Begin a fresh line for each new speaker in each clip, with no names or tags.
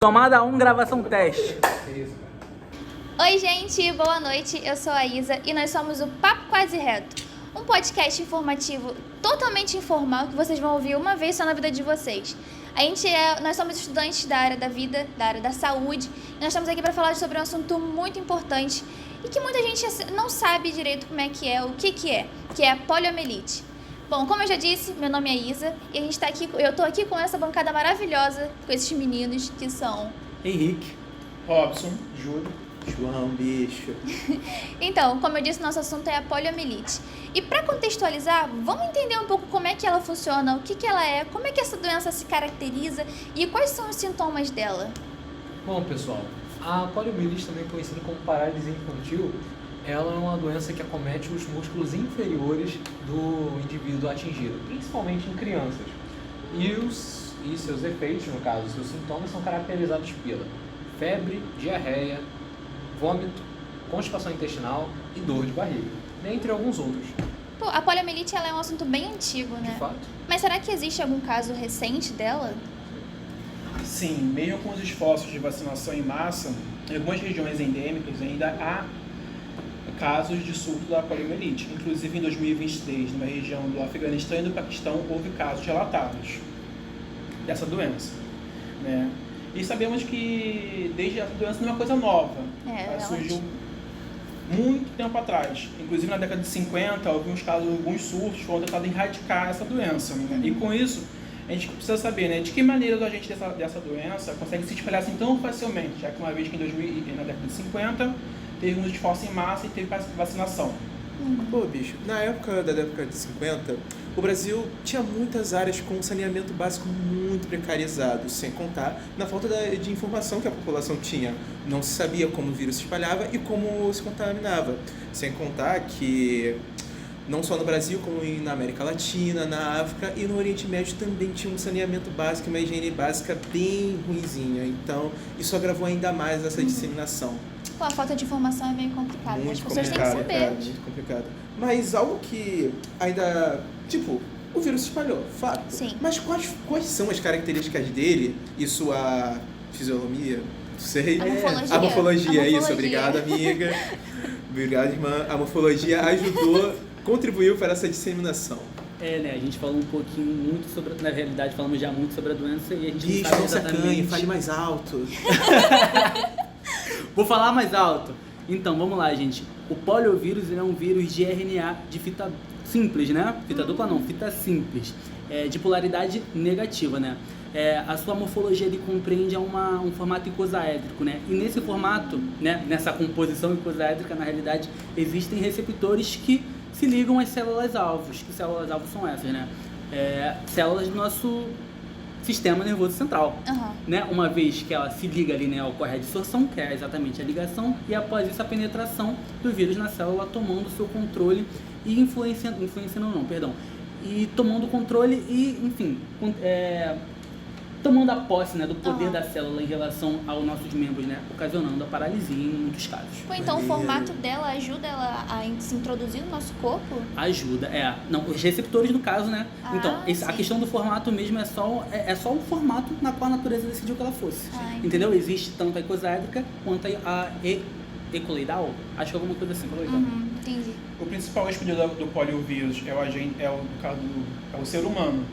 Tomada 1, gravação teste.
Oi gente, boa noite, eu sou a Isa e nós somos o Papo Quase Reto, um podcast informativo totalmente informal que vocês vão ouvir uma vez só na vida de vocês. Nós somos estudantes da área da vida, da área da saúde, e nós estamos aqui para falar sobre um assunto muito importante e que muita gente não sabe direito como é, o que é a poliomielite. Bom, como eu já disse, meu nome é Isa e eu tô aqui com essa bancada maravilhosa, com esses meninos que são...
Henrique,
Robson, Júlio,
João, bicho.
Então, como eu disse, nosso assunto é a poliomielite. E para contextualizar, vamos entender um pouco como é que ela funciona, o que ela é, como é que essa doença se caracteriza e quais são os sintomas dela.
Bom, pessoal, a poliomielite, também conhecida como paralisia infantil, ela é uma doença que acomete os músculos inferiores do indivíduo atingido, principalmente em crianças. E seus efeitos, no caso, seus sintomas, são caracterizados pela febre, diarreia, vômito, constipação intestinal e dor de barriga, dentre alguns outros.
Pô, a poliomielite ela é um assunto bem antigo, né?
De fato.
Mas será que existe algum caso recente dela?
sim, mesmo com os esforços de vacinação em massa, em algumas regiões endêmicas ainda há casos de surto da poliomielite. Inclusive em 2023, numa região do Afeganistão e do Paquistão, houve casos relatados dessa doença, né? E sabemos que desde essa doença não é uma coisa nova. Ela surgiu muito tempo atrás. Inclusive na década de 50, houve alguns surtos foram tentados erradicar essa doença, né? E com isso, a gente precisa saber, né, de que maneira o agente dessa doença consegue se espalhar assim tão facilmente, já que uma vez que na década de 50 teve um esforço em massa e teve vacinação.
Pô, bicho, na época da década de 50, o Brasil tinha muitas áreas com saneamento básico muito precarizado, sem contar na falta de informação que a população tinha. Não se sabia como o vírus se espalhava e como se contaminava. Sem contar que não só no Brasil, como na América Latina, na África e no Oriente Médio também tinha um saneamento básico, uma higiene básica bem ruinzinha. Então, isso agravou ainda mais essa disseminação.
Pô, a falta de informação é meio complicada, né? As
Muito
pessoas têm que
complicado,
saber.
cara, muito complicado. Mas algo que ainda, tipo, o vírus se espalhou, fato.
Sim.
Mas quais são as características dele e sua fisionomia? Não sei.
A morfologia.
A morfologia, isso.
Morfologia.
Obrigado, amiga. Obrigado, irmã. A morfologia ajudou, contribuiu para essa disseminação.
né? A gente falou um pouquinho muito sobre, na realidade, falamos já muito sobre a doença e a gente
Bicho,
não sabe
não se
exatamente.
acanhe, fale mais alto.
Vou falar mais alto. Então, vamos lá, gente. O poliovírus ele é um vírus de RNA de fita simples, né? Fita dupla não, fita simples. De polaridade negativa, né? A sua morfologia ele compreende um formato icosaédrico, né? E nesse formato, né, nessa composição icosaédrica, na realidade, existem receptores que se ligam às células-alvos. Que células-alvos são essas, né? Células do nosso sistema nervoso central, né? Uma vez que ela se liga ali, né, ocorre a dissorção, que é exatamente a ligação, e após isso a penetração do vírus na célula, tomando seu controle e e tomando o controle e, enfim, tomando a posse, né, do poder da célula em relação aos nossos membros, né, ocasionando a paralisia em muitos casos.
Pô, então o formato dela ajuda ela a se introduzir no nosso corpo?
Ajuda, não, os receptores no caso, né? Então, a
sim.
questão do formato mesmo é só o formato na qual a natureza decidiu que ela fosse. Entendeu? Existe tanto a icosaédrica quanto a ecoleidal, acho que alguma coisa assim, coloidal.
Entendi.
O principal hospedeiro do poliovírus é o ser humano.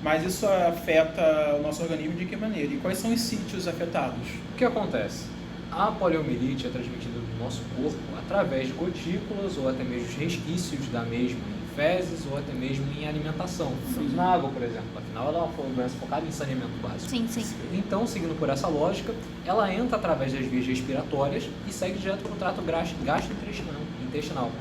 Mas isso afeta o nosso organismo de que maneira? E quais são os sítios afetados?
O que acontece? A poliomielite é transmitida do nosso corpo através de gotículas ou até mesmo resquícios da mesma em fezes ou até mesmo em alimentação, na água, por exemplo. Afinal, ela é uma doença focada em saneamento básico.
Sim, sim.
Então, seguindo por essa lógica, ela entra através das vias respiratórias e segue direto para o trato gastrointestinal,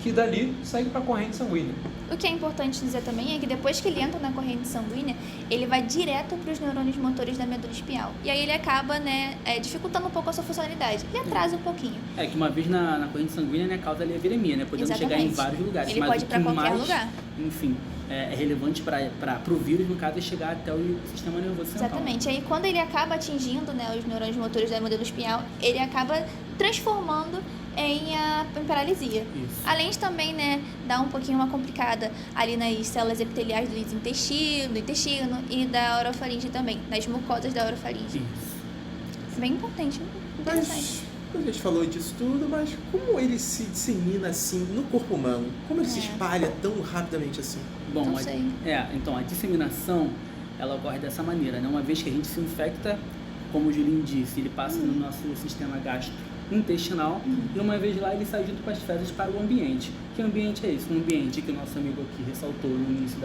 que dali segue para a corrente sanguínea.
O que é importante dizer também é que depois que ele entra na corrente sanguínea, ele vai direto para os neurônios motores da medula espinhal. E aí ele acaba, né, dificultando um pouco a sua funcionalidade. Ele atrasa um pouquinho.
Que uma vez na corrente sanguínea, né, causa ali a viremia, né? Podemos chegar em vários lugares.
Ele
mas
pode ir para qualquer lugar.
Enfim, é relevante para o vírus, no caso, é chegar até o sistema nervoso central.
Exatamente. Aí quando ele acaba atingindo, né, os neurônios motores da medula espinhal, ele acaba transformando em paralisia.
Isso.
Além de também, né, dar um pouquinho uma complicada ali nas células epiteliais do intestino e da orofaringe também, nas mucosas da orofaringe.
Isso.
Bem importante, interessante.
Mas a gente falou disso tudo, mas como ele se dissemina assim no corpo humano? Como ele se espalha tão rapidamente assim?
Bom,
Não sei.
então a disseminação ela ocorre dessa maneira, né? Uma vez que a gente se infecta, como o Julinho disse, ele passa no nosso sistema gastrointestinal e uma vez lá ele sai junto com as fezes para o ambiente. Que ambiente é esse? Um ambiente que o nosso amigo aqui ressaltou no início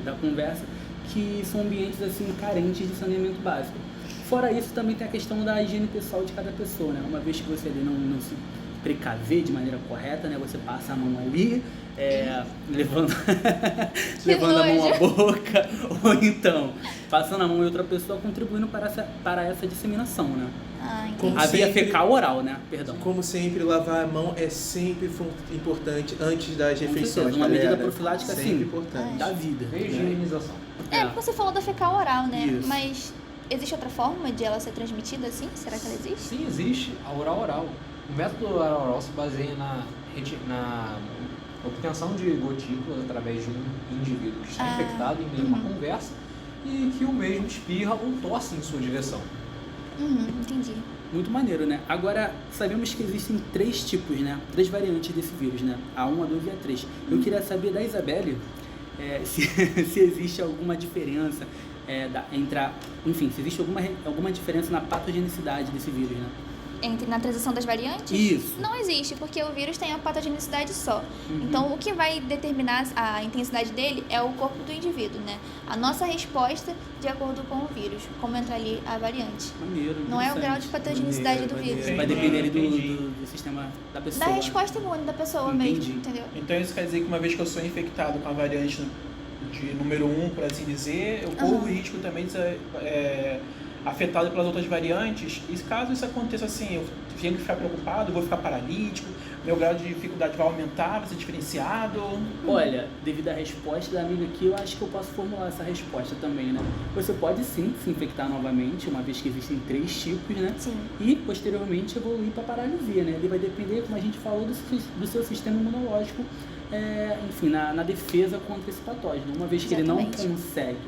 da conversa, que são ambientes assim carentes de saneamento básico. Fora isso, também tem a questão da higiene pessoal de cada pessoa, né? Uma vez que você ali não se precaver de maneira correta, né? Você passa a mão ali, levando a mão à boca, ou então passando a mão em outra pessoa, contribuindo para essa disseminação, né?
Ah, entendi.
Como
A via
sempre-
fecal oral, né? Perdão.
Como sempre, lavar a mão é sempre importante antes das
Com
refeições,
certeza, uma
galera.
medida profilática,
sempre
sim.
importante.
Da vida.
Higienização.
Você falou da fecal oral, né?
Isso.
Mas existe outra forma de ela ser transmitida assim? Será que ela existe?
Sim, existe a oral. O método oral se baseia na obtenção de gotículas através de um indivíduo que está infectado em meio a uma conversa e que o mesmo espirra ou tosse em sua direção.
Entendi.
Muito maneiro, né? Agora, sabemos que existem 3 tipos, né? 3 variantes desse vírus, né? A 1, a 2 e a 3. Eu queria saber da Isabelle se existe alguma diferença se existe alguma diferença na patogenicidade desse vírus, né?
Na transição das variantes?
Isso.
Não existe, porque o vírus tem a patogenicidade só. Então, o que vai determinar a intensidade dele é o corpo do indivíduo, né? A nossa resposta de acordo com o vírus, como entra ali a variante.
Maneiro.
Não é o grau de patogenicidade do
Maneiro,
vírus.
Vai depender ali
Entendi.
do sistema da pessoa.
Da resposta imune da pessoa
Entendi.
mesmo, entendeu?
Então isso quer dizer que uma vez que eu sou infectado com a variante de número 1, por assim dizer, eu corro o risco também de ser afetado pelas outras variantes. E caso isso aconteça assim, eu tenho que ficar preocupado, vou ficar paralítico, meu grau de dificuldade vai aumentar, vai ser diferenciado.
Olha, devido à resposta da amiga aqui, eu acho que eu posso formular essa resposta também, né? Você pode sim se infectar novamente, uma vez que existem 3 tipos, né?
Sim.
E posteriormente evoluir para paralisia, né? Ele vai depender, como a gente falou, do seu sistema imunológico, enfim, na defesa contra esse patógeno. Uma vez que ele não
Exatamente.
consegue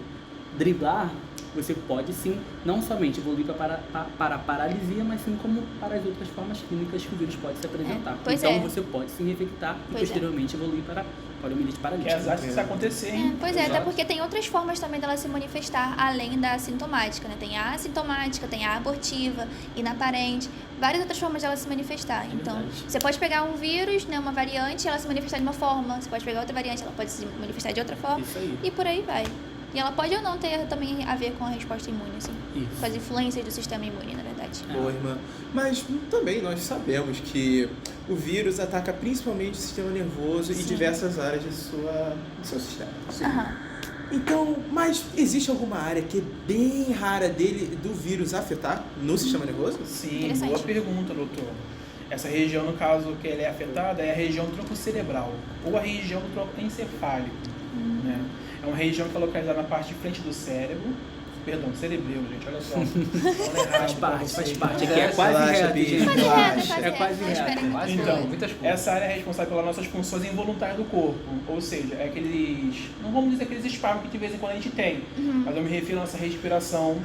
driblar, você pode sim, não somente evoluir para a paralisia, mas sim como para as outras formas clínicas que o vírus pode se apresentar.
Pois
então
é.
você pode se infectar e
Pois é.
posteriormente evoluir para poliomielite
Que é
paralítica.
exato que isso vai acontecer, hein?
Pois é, até
Exato.
porque tem outras formas também dela se manifestar além da sintomática, né? Tem a assintomática, tem a abortiva, inaparente, várias outras formas dela se manifestar. Então,
verdade.
você pode pegar um vírus, né, uma variante, ela se manifestar de uma forma, você pode pegar outra variante, ela pode se manifestar de outra forma,
Isso aí.
e por aí vai. E ela pode ou não ter também a ver com a resposta imune, assim,
Isso.
com as influências do sistema imune, na verdade.
Boa, irmã. Mas também nós sabemos que o vírus ataca principalmente o sistema nervoso e
Sim.
diversas áreas do seu sistema.
Aham.
Então, mas existe alguma área que é bem rara do vírus afetar no sistema nervoso?
Sim,
Interessante.
boa pergunta, doutor. Essa região, no caso que ele é afetada, é a região do tronco cerebral ou a região do tronco encefálico, né? É uma região que é localizada na parte de frente do cérebro, perdão, cerebelo, gente, olha só.
Faz parte. Aqui é
Relaxa,
quase reto,
bicho,
gente.
Quase
relaxa.
reto,
É quase
mas
reto.
espera aí.
Quase
Então,
tudo, muitas coisas.
Essa área é responsável pelas nossas funções involuntárias do corpo, ou seja, é aqueles, não vamos dizer aqueles espasmos que de vez em quando a gente tem, mas eu me refiro à nossa respiração,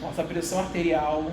nossa pressão arterial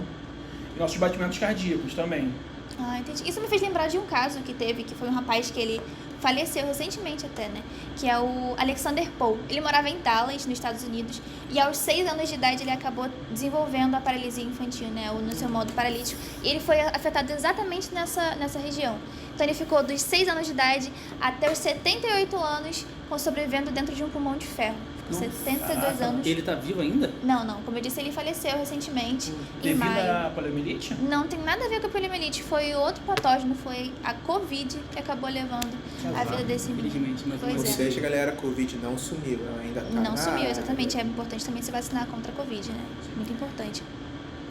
e nossos batimentos cardíacos também.
Ah, entendi. Isso me fez lembrar de um caso que teve, que foi um rapaz que ele faleceu recentemente até, né? Que é o Alexander Poe. Ele morava em Dallas, nos Estados Unidos, e aos 6 anos de idade ele acabou desenvolvendo a paralisia infantil, né? Ou no seu modo paralítico. E ele foi afetado exatamente nessa região. Então ele ficou dos 6 anos de idade até os 78 anos sobrevivendo dentro de um pulmão de ferro. Ficou 72 anos.
Ele tá vivo ainda?
Não. Como eu disse, ele faleceu recentemente, em
Devido
maio.
à poliomielite?
Não tem nada a ver com a poliomielite, foi outro patógeno, foi a Covid que acabou levando a vida desse menino.
Infelizmente, mas
Pois
Ou
é.
seja, galera, a Covid não sumiu, ela ainda tá
Não
na
sumiu,
área.
exatamente. É importante também se vacinar contra a Covid, né? Muito importante.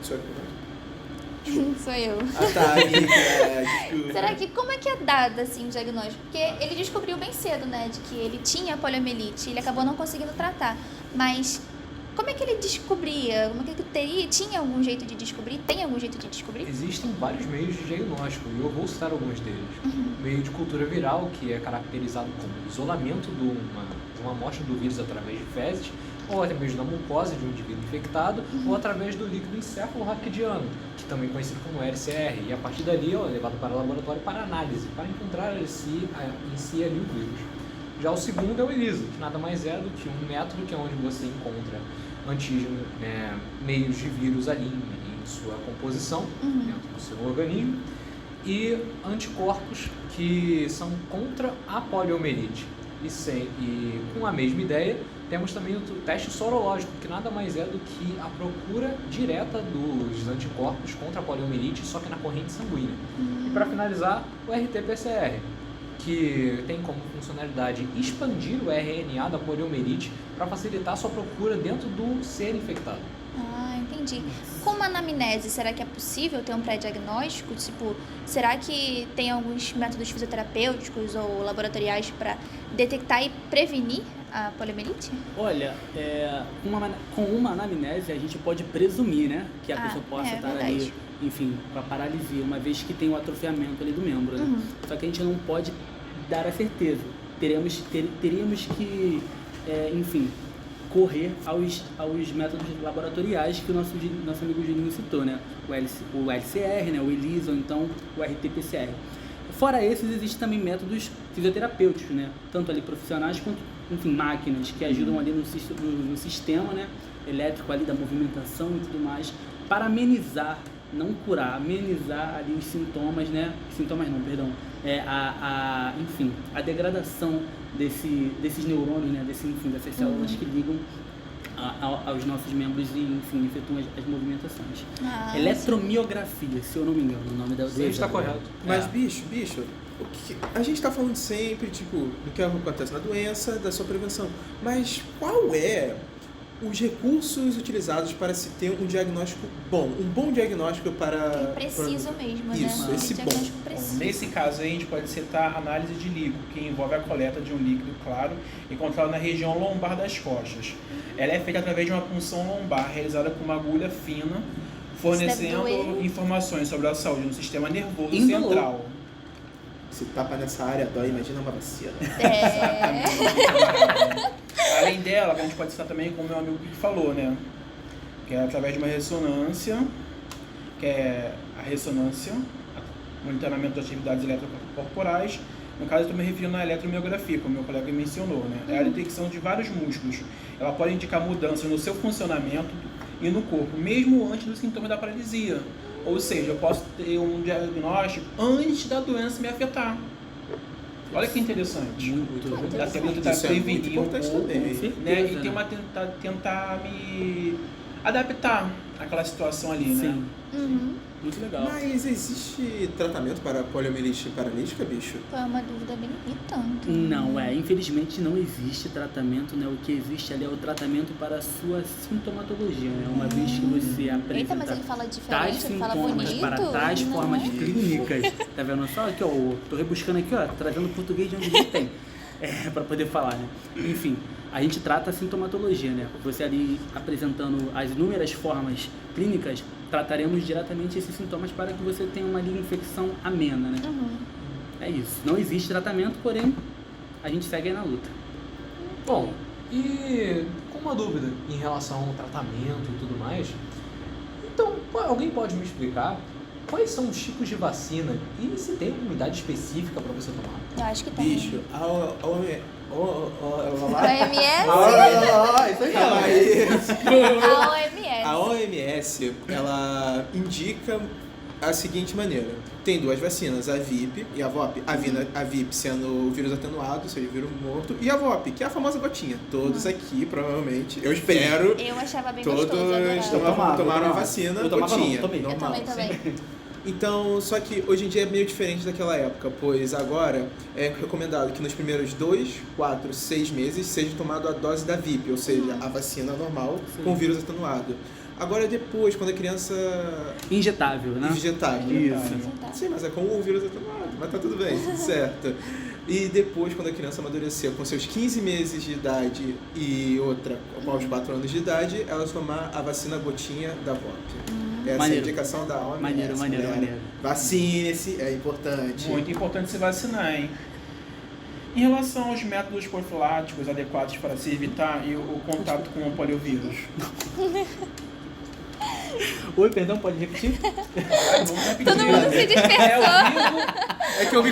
Sou eu.
Sou eu.
Ah, tá, desculpa.
Será que, como é que é dado, assim, o diagnóstico? Porque ele descobriu bem cedo, né, de que ele tinha poliomielite, ele acabou não conseguindo tratar. Mas como é que ele descobria? Como é que ele tinha algum jeito de descobrir? Tem algum jeito de descobrir?
Existem vários meios de diagnóstico e eu vou citar alguns deles. O meio de cultura viral, que é caracterizado como isolamento de uma amostra do vírus através de fezes, ou através da mucosa de um indivíduo infectado, ou através do líquido encefalorraquidiano, que também é conhecido como LCR, e a partir dali é levado para o laboratório para análise, para encontrar em si ali o vírus. Já o segundo é o ELISA, que nada mais é do que um método que é onde você encontra antígeno, meios de vírus ali em sua composição, dentro do seu organismo, e anticorpos que são contra a poliomielite. E com a mesma ideia, temos também o teste sorológico, que nada mais é do que a procura direta dos anticorpos contra a poliomielite, só que na corrente sanguínea. E para finalizar, o RT-PCR, que tem como funcionalidade expandir o RNA da poliomielite para facilitar a sua procura dentro do ser infectado.
Ah, entendi. Com uma anamnese, será que é possível ter um pré-diagnóstico? Tipo, será que tem alguns métodos fisioterapêuticos ou laboratoriais para detectar e prevenir a poliomielite?
Olha, com uma anamnese a gente pode presumir, né, que a pessoa possa estar ali, enfim, com a paralisia, uma vez que tem o atrofiamento ali do membro, né? Só que a gente não pode dar a certeza. Teríamos que, enfim, correr aos métodos laboratoriais que o nosso amigo Juninho citou, né? O LCR, né? O ELISA, ou então o RT-PCR. Fora esses, existem também métodos fisioterapêuticos, né? Tanto ali profissionais quanto, enfim, máquinas que ajudam ali no sistema, né? Elétrico ali da movimentação e tudo mais, para amenizar, não curar, amenizar ali os sintomas, né? Sintomas não, perdão. Enfim, a degradação desses neurônios, né? Dessas células que ligam aos nossos membros e, enfim, efetuam as movimentações. Eletromiografia, se eu não me engano, o nome da
Sim, está correto.
Mas, bicho, a gente tá falando sempre, tipo, do que acontece na doença, da sua prevenção. Mas qual é os recursos utilizados para se ter um diagnóstico bom? Um bom diagnóstico para...
Preciso mesmo,
isso,
né?
esse
diagnóstico
bom.
preciso.
Nesse caso aí, a gente pode citar a análise de líquido, que envolve a coleta de um líquido claro encontrado na região lombar das costas. Ela é feita através de uma punção lombar, realizada com uma agulha fina, fornecendo informações sobre a saúde no sistema nervoso central.
Se tapa nessa área dói, imagina uma vacina.
Além dela, a gente pode citar também, como meu amigo que falou, né? Que é através de uma ressonância, que é a ressonância, monitoramento das atividades eletrocorporais. No caso, eu estou me referindo à eletromiografia, como meu colega mencionou, né? É a detecção de vários músculos. Ela pode indicar mudanças no seu funcionamento e no corpo, mesmo antes dos sintomas da paralisia. Ou seja, eu posso ter um diagnóstico antes da doença me afetar. Olha que interessante. Dá tempo de prevenir um pouco, né? E tentar me adaptar àquela situação ali, né?
Muito legal.
Mas existe tratamento para poliomielite paralítica, bicho?
Foi uma dúvida bem irritante.
Não, infelizmente não existe tratamento, né? O que existe ali é o tratamento para a sua sintomatologia, né? Uma vez que você apresenta
Eita, mas ele fala
tais
diferente, ele fala
sintomas
bonito.
para tais formas clínicas. Tá vendo só? Aqui, ó, tô rebuscando aqui, ó, trazendo português de onde não tem. Para poder falar, né? Enfim, a gente trata a sintomatologia, né? Você ali apresentando as inúmeras formas clínicas, trataremos diretamente esses sintomas para que você tenha uma infecção amena, né? É isso. Não existe tratamento, porém, a gente segue aí na luta.
Bom, e com uma dúvida em relação ao tratamento e tudo mais, então, alguém pode me explicar quais são os tipos de vacina e se tem uma unidade específica para você tomar?
Eu acho que tem.
Bicho,
OMS?
A OMS, ela indica a seguinte maneira. Tem duas vacinas, a VIP e a VOP. A VIP sendo o vírus atenuado, ou seja, o vírus morto. E a VOP, que é a famosa gotinha. Todos aqui, provavelmente, eu espero,
Eu achava bem
todos
gostoso, adorava.
tomaram a vacina gotinha.
Eu também.
Então, só que hoje em dia é meio diferente daquela época, pois agora é recomendado que nos primeiros 2, 4, 6 meses seja tomado a dose da VIP, ou seja, a vacina normal com vírus atenuado. Agora depois, quando a criança...
Injetável, né?
Injetável.
Isso.
Sim, mas é com o vírus atenuado, mas tá tudo bem, tudo certo. E depois, quando a criança amadurecer com seus 15 meses de idade e outra aos 4 anos de idade, ela tomar a vacina gotinha da VOP. Essa é a
Maneiro.
indicação da OMS.
Maneiro.
Vacine-se, é importante.
Muito importante se vacinar, hein? Em relação aos métodos profiláticos adequados para se evitar o contato com o poliovírus.
Oi, perdão, pode repetir?
Vamos repetir.
Todo mundo se dispersou.
É que eu me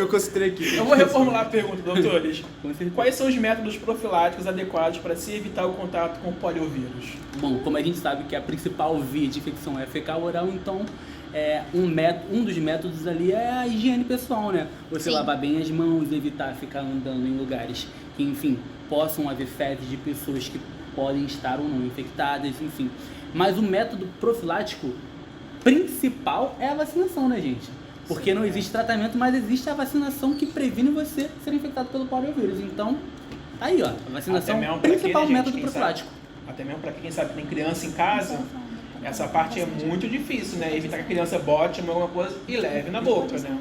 concentrei aqui.
Eu vou reformular a pergunta, doutores.
Com certeza.
Quais são os métodos profiláticos adequados para se evitar o contato com o poliovírus?
Bom, como a gente sabe que a principal via de infecção é fecal oral, então um dos métodos ali é a higiene pessoal, né? Você
Sim.
lavar bem as mãos, evitar ficar andando em lugares que, enfim, possam haver fezes de pessoas que podem estar ou não infectadas, enfim. Mas o método profilático principal é a vacinação, né, gente? Porque não existe tratamento, mas existe a vacinação que previne você ser infectado pelo poliovírus. Então, tá aí, ó, a vacinação
Até mesmo pra
principal
quem, né,
método
gente, quem
profilático.
Até mesmo para quem sabe tem criança em casa, essa parte é muito difícil, né? Evitar que a criança bote alguma coisa e leve na boca, né?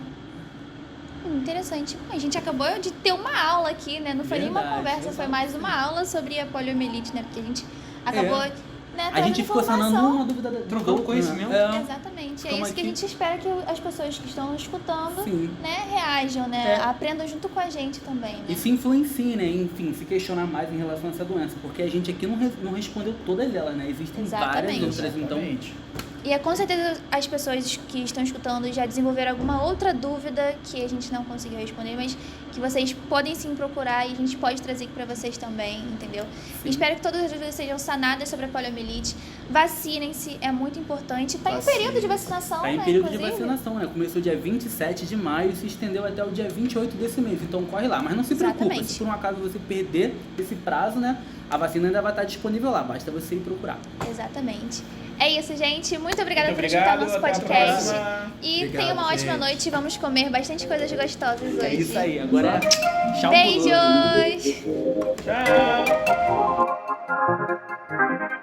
Interessante. A gente acabou de ter uma aula aqui, né? Não foi nem uma
Verdade,
conversa, foi
exato.
mais uma aula sobre a poliomielite, né? Porque a gente acabou, né,
A
trazendo
gente ficou
informação.
sanando uma dúvida
Trocando
outra,
conhecimento.
né?
Exatamente. É
Estamos
isso que a
aqui.
gente espera que as pessoas que estão escutando,
Sim.
né, reajam, né?
É.
Aprendam junto com a gente também, né?
E se influenciem, né? Enfim, se questionar mais em relação a essa doença. Porque a gente aqui não respondeu todas elas, né? Existem várias
Exatamente.
outras, então...
Exatamente.
E é com certeza as pessoas que estão escutando já desenvolveram alguma outra dúvida que a gente não conseguiu responder, mas que vocês podem sim procurar e a gente pode trazer aqui pra vocês também, entendeu?
Sim.
Espero que todas as dúvidas sejam sanadas sobre a poliomielite. Vacinem-se, é muito importante. Tá em período de vacinação,
Tá em
né?
período de
inclusive.
vacinação, né? Começou dia 27 de maio e se estendeu até o dia 28 desse mês. Então corre lá. Mas não se preocupa,
Exatamente.
se por um acaso você perder esse prazo, né? A vacina ainda vai estar disponível lá. Basta você ir procurar.
Exatamente. É isso, gente. Muito obrigada
Muito
por escutar
obrigado,
nosso
até a
podcast.
próxima.
E
Obrigado,
tenha uma ótima
gente.
noite. Vamos comer bastante coisas gostosas hoje.
É isso aí. Agora é tchau.
Beijos!
Tchau!